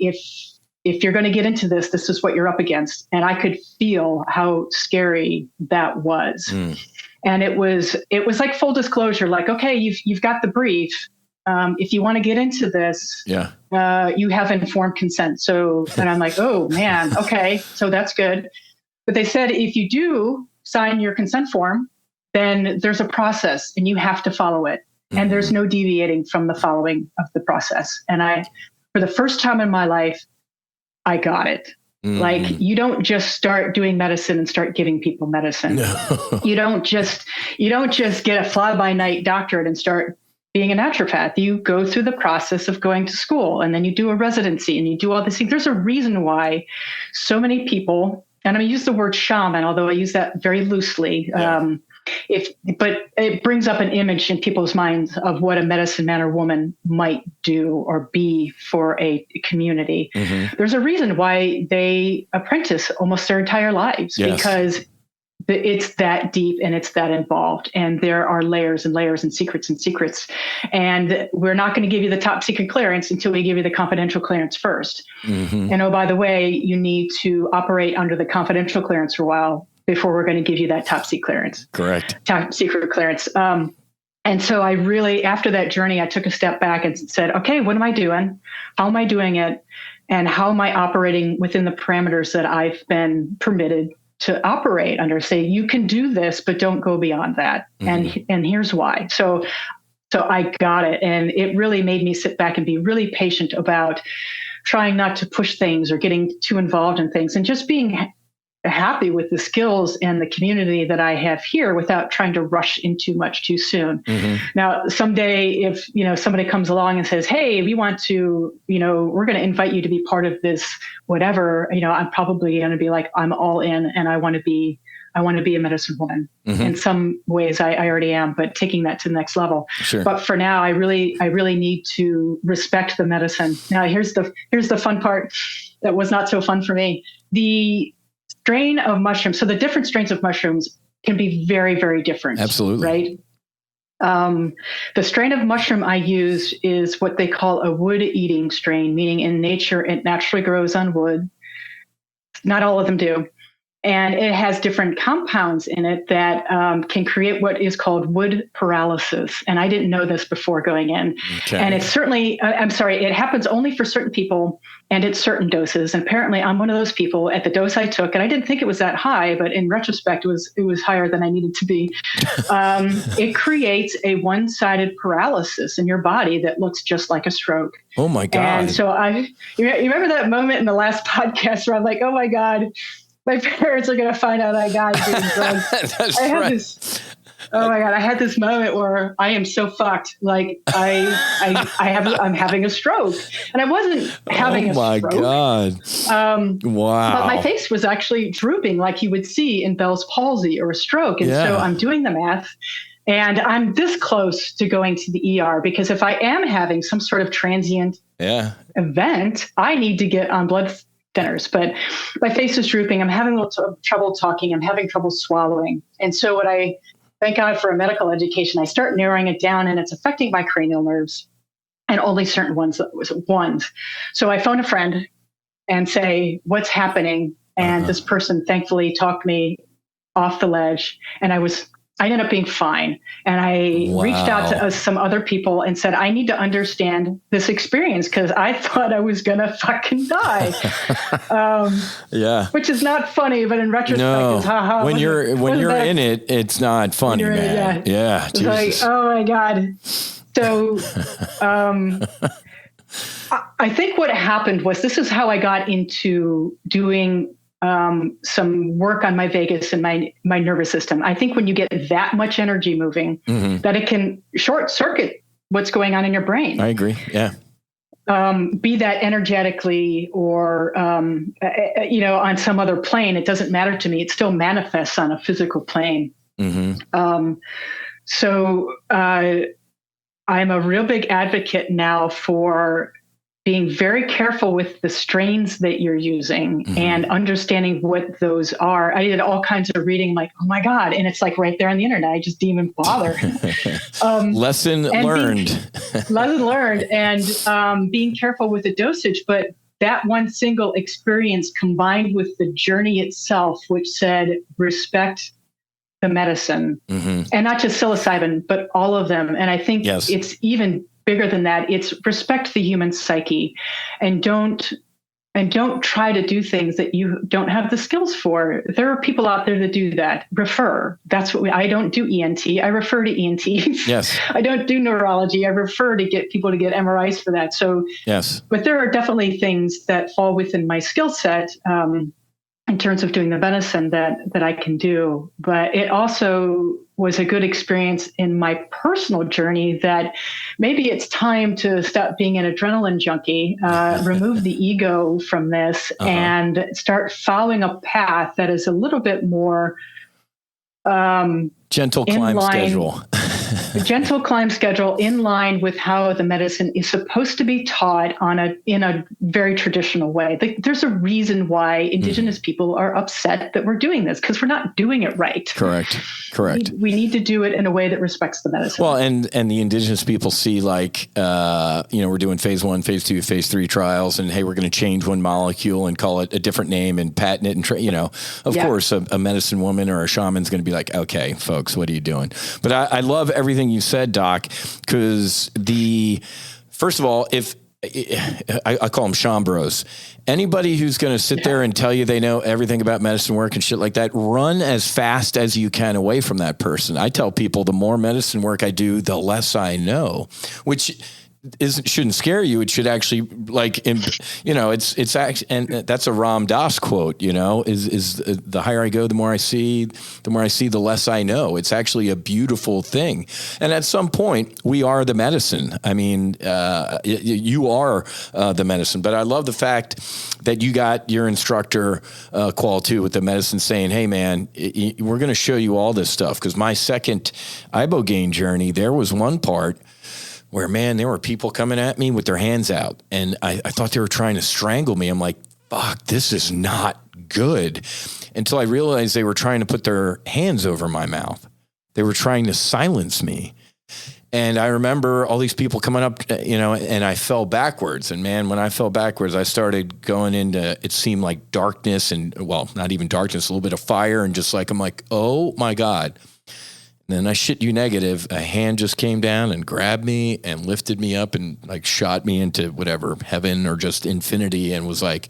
if you're going to get into this, this is what you're up against. And I could feel how scary that was. And it was like full disclosure, like, okay, you've got the brief. If you want to get into this, you have informed consent. So, and I'm like, oh man, okay, so that's good. But they said, if you do sign your consent form, then there's a process and you have to follow it. And there's no deviating from the following of the process. And for the first time in my life, I got it. Like you don't just start doing medicine and start giving people medicine. No. You don't just get a fly-by-night doctorate and start being a naturopath. You go through the process of going to school, and then you do a residency and you do all these things. There's a reason why so many people, and I'm going to use the word shaman, although I use that very loosely. But it brings up an image in people's minds of what a medicine man or woman might do or be for a community. There's a reason why they apprentice almost their entire lives, because it's that deep and it's that involved. And there are layers and layers and secrets. And we're not going to give you the top secret clearance until we give you the confidential clearance first. And oh, by the way, you need to operate under the confidential clearance for a while before we're going to give you that top secret clearance. Correct. Top secret clearance. And so I really, after that journey, I took a step back and said, okay, what am I doing? How am I doing it? And how am I operating within the parameters that I've been permitted to operate under, say, you can do this, but don't go beyond that. And here's why. So I got it. And it really made me sit back and be really patient about trying not to push things or getting too involved in things, and just being happy with the skills and the community that I have here without trying to rush in too much too soon. Now, someday if, somebody comes along and says, hey, we want to, we're going to invite you to be part of this, whatever, I'm probably going to be like, I'm all in, and I want to be a medicine woman. In some ways I already am, but taking that to the next level. Sure. But for now, I really need to respect the medicine. Now, here's the fun part that was not so fun for me. The strain of mushrooms. So the different strains of mushrooms can be very, very different. Absolutely. Right. The strain of mushroom I use is what they call a wood-eating strain, meaning in nature it naturally grows on wood. Not all of them do. And it has different compounds in it that can create what is called wood paralysis. And I didn't know this before going in. Okay. And it's certainly, it happens only for certain people and at certain doses. And apparently I'm one of those people at the dose I took, and I didn't think it was that high, but in retrospect, it was higher than I needed to be. It creates a one-sided paralysis in your body that looks just like a stroke. Oh my God. And so you remember that moment in the last podcast where I'm like, oh my God, my parents are going to find out I got doing drugs. That's right. Oh my God, I had this moment where I am so fucked. Like I'm having a stroke, and I wasn't having a stroke. Oh my God. Wow. But my face was actually drooping like you would see in Bell's palsy or a stroke. And so I'm doing the math, and I'm this close to going to the ER, because if I am having some sort of transient event, I need to get on blood thinners. But my face is drooping. I'm having a little trouble talking. I'm having trouble swallowing. And so thank God for a medical education, I start narrowing it down, and it's affecting my cranial nerves, and only certain ones. So I phone a friend and say, what's happening? And this person thankfully talked me off the ledge, and I ended up being fine. And I reached out to some other people and said, I need to understand this experience, because I thought I was going to fucking die. Which is not funny, but in retrospect, it's haha. When you're in it, it's not funny, man. Yeah. It's like, oh my God. So I think what happened was, this is how I got into doing some work on my vagus and my nervous system. I think when you get that much energy moving, that it can short circuit what's going on in your brain. I agree. Yeah. Be that energetically or, on some other plane, it doesn't matter to me. It still manifests on a physical plane. So I'm a real big advocate now for being very careful with the strains that you're using and understanding what those are. I did all kinds of reading, like, oh my God. And it's like right there on the internet. I just didn't even bother. Lesson learned. Lesson learned. And being careful with the dosage. But that one single experience combined with the journey itself, which said, respect the medicine, and not just psilocybin, but all of them. And I think it's even bigger than that. It's respect the human psyche, and don't try to do things that you don't have the skills for. There are people out there that do that. Refer. That's what I don't do ENT. I refer to ENT. Yes. I don't do neurology. I refer to get people to get MRIs for that. So yes, but there are definitely things that fall within my skill set, in terms of doing the medicine that I can do. But it also was a good experience in my personal journey that maybe it's time to stop being an adrenaline junkie, remove the ego from this, and start following a path that is a little bit more gentle climb schedule. Gentle climb schedule in line with how the medicine is supposed to be taught in a very traditional way. There's a reason why Indigenous people are upset that we're doing this, because we're not doing it right. Correct. We need to do it in a way that respects the medicine. Well, and the Indigenous people see we're doing phase 1, phase 2, phase 3 trials, and hey, we're going to change one molecule and call it a different name and patent it, and of course a medicine woman or a shaman's going to be like, okay, folks, what are you doing? But I love everything you said, Doc, because first of all, if I call them chambros. Anybody who's going to sit there and tell you they know everything about medicine work and shit like that, run as fast as you can away from that person. I tell people the more medicine work I do, the less I know, which shouldn't scare you. It should actually, it's actually, and that's a Ram Dass quote, is the higher I go, the more I see, the less I know. It's actually a beautiful thing. And at some point we are the medicine. I mean, you are the medicine, but I love the fact that you got your instructor call too with the medicine saying, hey man, we're going to show you all this stuff. Cause my second ibogaine journey, there was one part where, man, there were people coming at me with their hands out, and I thought they were trying to strangle me. I'm like, fuck, this is not good. Until I realized they were trying to put their hands over my mouth. They were trying to silence me. And I remember all these people coming up, and I fell backwards. And man, when I fell backwards, I started going into, it seemed like darkness and, well, not even darkness, a little bit of fire. And just like, I'm like, oh my God. And then I shit you negative, a hand just came down and grabbed me and lifted me up and like shot me into whatever, heaven or just infinity, and was like,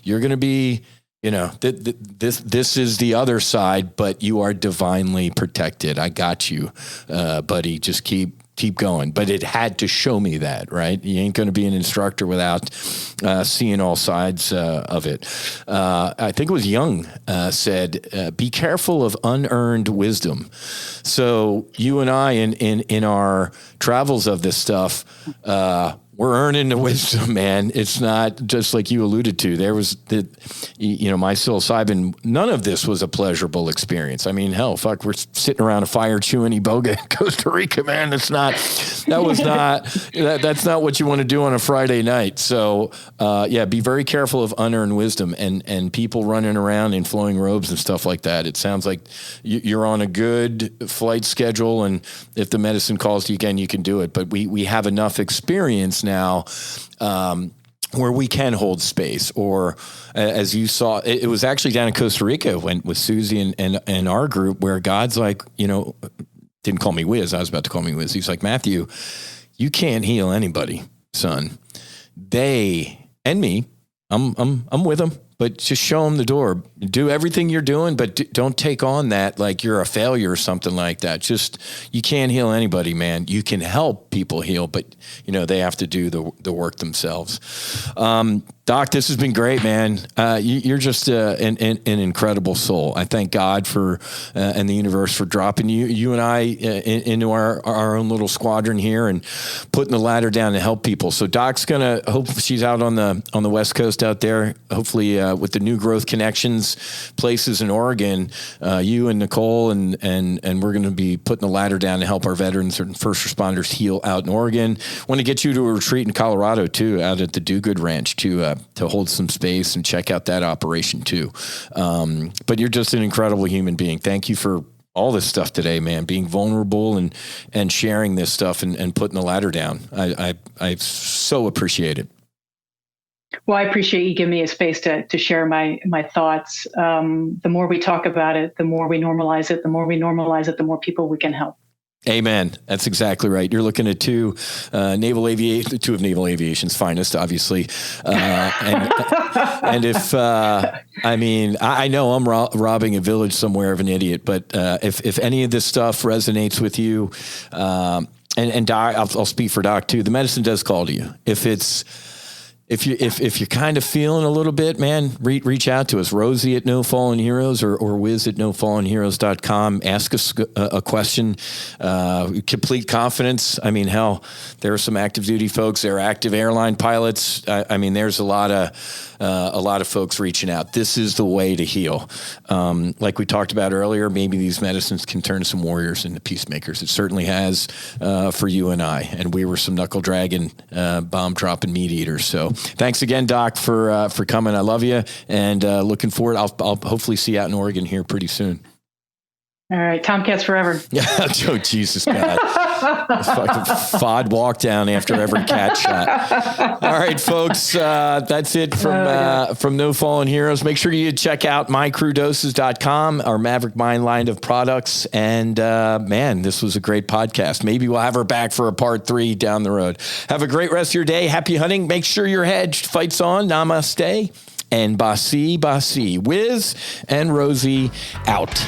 you're going to be, this is the other side, but you are divinely protected. I got you, buddy. Just keep going. But it had to show me that, right? You ain't going to be an instructor without seeing all sides of it. I think it was Jung said, be careful of unearned wisdom. So you and I in our travels of this stuff, we're earning the wisdom, man. It's not just like you alluded to. There was my psilocybin, none of this was a pleasurable experience. I mean, hell, fuck, we're sitting around a fire chewing iboga in Costa Rica, man. That's not what you want to do on a Friday night. So, be very careful of unearned wisdom and people running around in flowing robes and stuff like that. It sounds like you're on a good flight schedule, and if the medicine calls you again, you can do it. But we have enough experience now where we can hold space, or as you saw, it was actually down in Costa Rica with Susie and our group, where God's like, didn't call me Whiz. I was about to call me Whiz. He's like, Matthew, you can't heal anybody, son. They and me, I'm with them, but just show them the door. Do everything you're doing, but don't take on that like you're a failure or something like that. Just, you can't heal anybody, man. You can help people heal, but they have to do the work themselves. Doc, this has been great, man. You're just an incredible soul. I thank God for and the universe for dropping you and I into our own little squadron here and putting the ladder down to help people. So Doc's gonna, hopefully she's out on the West Coast out there. Hopefully with the new growth connections places in Oregon, you and Nicole and we're going to be putting the ladder down to help our veterans and first responders heal out in Oregon. Want to get you to a retreat in Colorado too, out at the Do Good Ranch to hold some space and check out that operation too. But you're just an incredible human being. Thank you for all this stuff today, man, being vulnerable and sharing this stuff and putting the ladder down. I so appreciate it. Well, I appreciate you giving me a space to share my thoughts. The more we talk about it, the more we normalize it. The more we normalize it, the more people we can help. Amen. That's exactly right. You're looking at two of naval aviation's finest, obviously. And if, I know I'm robbing a village somewhere of an idiot, but if any of this stuff resonates with you, and Doc, I'll speak for Doc too. The medicine does call to you. If you're kind of feeling a little bit, man, reach out to us, Rosie at No Fallen Heroes or Whiz at nofallenheroes.com. Ask us a question. Complete confidence. I mean, hell, there are some active duty folks. There are active airline pilots. There's a lot of folks reaching out. This is the way to heal. Like we talked about earlier, maybe these medicines can turn some warriors into peacemakers. It certainly has for you and I. And we were some knuckle dragging, bomb dropping meat eaters. So thanks again, Doc, for coming. I love you, and looking forward. I'll hopefully see you out in Oregon here pretty soon. All right, Tomcats forever. Oh, Jesus God. It's fucking FOD walk down after every cat shot. All right, folks, that's it from No Fallen Heroes. Make sure you check out mycrewdoses.com, our Maverick Mind line of products. And man, this was a great podcast. Maybe we'll have her back for a part 3 down the road. Have a great rest of your day. Happy hunting. Make sure you're hedged. Fights on. Namaste. And Basi Basi. Whiz and Rosie out.